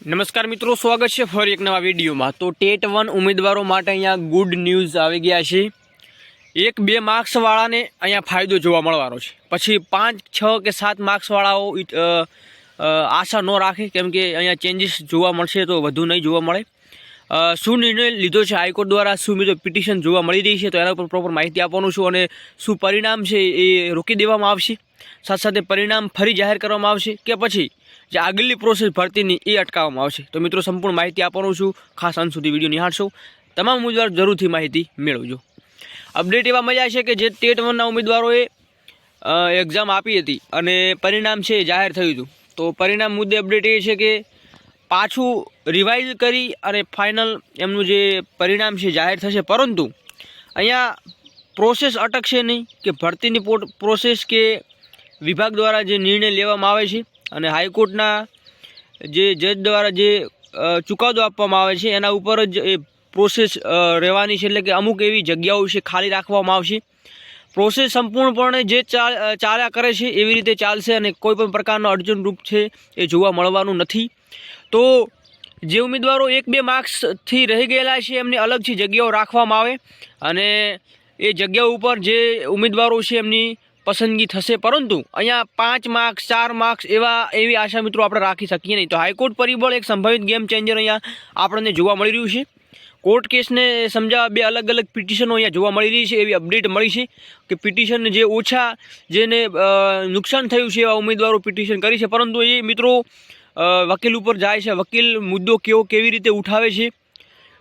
નમસ્કાર મિત્રો, સ્વાગત છે ફરી એક નવા વિડીયોમાં। તો ટેટ 1 ઉમેદવારો માટે અહીંયા ગુડ ન્યૂઝ આવી ગયા છે। 1-2 માર્ક્સવાળાને અહીંયા ફાયદો જોવા મળવાનો છે। પછી 5, 6 કે 7 માર્ક્સવાળાઓ આશા ન રાખે, કેમ કે અહીંયા ચેન્જીસ જોવા મળશે તો વધુ નહીં જોવા મળે। શું નિર્ણય લીધો છે હાઈકોર્ટ દ્વારા, શું મિત્રો પિટિશન જોવા મળી રહી છે, તો એના પર પ્રોપર માહિતી આપવાનું છું। અને શું પરિણામ છે એ રોકી દેવામાં આવશે, સાથે સાથે પરિણામ ફરી જાહેર કરવામાં આવશે કે પછી જે આગળની પ્રોસેસ ભરતીની એ અટકાવવામાં આવશે। તો મિત્રો સંપૂર્ણ માહિતી આપવાનું છું, ખાસ અંત સુધી વિડીયો નિહાળશો। તમામ ઉમેદવાર જરૂરથી માહિતી મેળવજો। અપડેટ એવા મળ્યા છે કે જે ટેટ 1ના ઉમેદવારોએ એક્ઝામ આપી હતી અને પરિણામ છે જાહેર થયું હતું। તો પરિણામ મુદ્દે અપડેટ એ છે કે પાછું રિવાઇઝ કરી અને ફાઇનલ એમનું જે પરિણામ છે જાહેર થશે, પરંતુ અહીંયા પ્રોસેસ અટકશે નહીં કે ભરતીની પ્રોસેસ કે વિભાગ દ્વારા જે નિર્ણય લેવામાં આવે છે અને હાઈકોર્ટના જે જજ દ્વારા જે ચુકાદો આપવામાં આવે છે એના ઉપર જ એ પ્રોસેસ રહેવાની છે। એટલે કે અમુક એવી જગ્યાઓ છે ખાલી રાખવામાં આવશે। પ્રોસેસ સંપૂર્ણપણે જે ચાલ્યા કરે છે એવી રીતે ચાલશે અને કોઈ પણ પ્રકારનો અડચણરૂપ છે એ જોવા મળવાનું નથી। તો જે ઉમેદવારો 1-2 માર્ક્સથી રહી ગયેલા છે એમની અલગથી જગ્યાઓ રાખવામાં આવે અને એ જગ્યાઓ ઉપર જે ઉમેદવારો છે એમની પસંદગી થશે। પરંતુ અહીંયા 5 માર્ક્સ 4 માર્ક્સ એવી આશા મિત્રો આપણે રાખી શકીએ નહીં। તો હાઈકોર્ટ પરિબળ એક સંભવિત ગેમ ચેન્જર અહીંયા આપણને જોવા મળી રહ્યું છે। કોર્ટ કેસને સમજાવવા 2 અલગ અલગ પિટિશનો અહીંયા જોવા મળી રહી છે, એવી અપડેટ મળી છે કે પિટિશન જે ઓછા જેને નુકસાન થયું છે એવા ઉમેદવારો પિટિશન કરી છે, પરંતુ એ મિત્રો વકીલ ઉપર જાય છે। વકીલ મુદ્દો કેવી રીતે ઉઠાવે છે,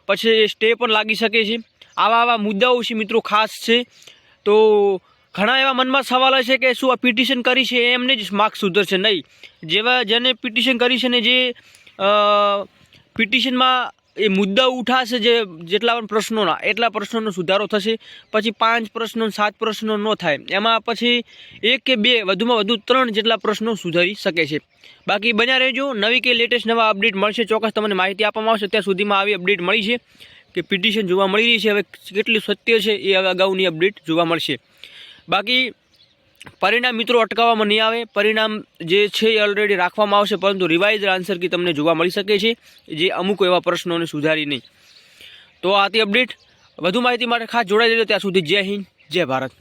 પછી સ્ટે પણ લાગી શકે છે। આવા મુદ્દાઓ છે મિત્રો ખાસ છે। તો ઘણા એવા મનમાં સવાલ છે કે શું આ પિટિશન કરી છે એમને જ માર્ક્સ સુધરશે? નહીં, જેને પિટિશન કરી છે ને જે પિટિશનમાં એ મુદ્દા ઉઠાશે, જેટલા પણ પ્રશ્નોના એટલા પ્રશ્નોનો સુધારો થશે। પછી 5 પ્રશ્નો 7 પ્રશ્નો ન થાય, એમાં પછી 1 કે 2 વધુમાં વધુ 3 જેટલા પ્રશ્નો સુધારી શકે છે। બાકી બન્યા રહેજો, નવી કે લેટેસ્ટ નવા અપડેટ મળશે ચોક્કસ તમને માહિતી આપવામાં આવશે। ત્યાં સુધીમાં આવી અપડેટ મળી છે કે પિટિશન જોવા મળી રહી છે, હવે કેટલી સત્ય છે એ અગાઉની અપડેટ જોવા મળશે। બાકી પરિણામ મિત્રો અટકાવવામાં નહીં આવે, પરિણામ જે છે એ ઓલરેડી રાખવામાં આવશે, પરંતુ રિવાઇઝ આન્સર કી તમને જોવા મળી શકે છે જે અમુક એવા પ્રશ્નોને સુધારી નહીં। તો આથી અપડેટ, વધુ માહિતી માટે ખાસ જોડાઈ દેજો। ત્યાં સુધી જય હિન્દ, જય ભારત।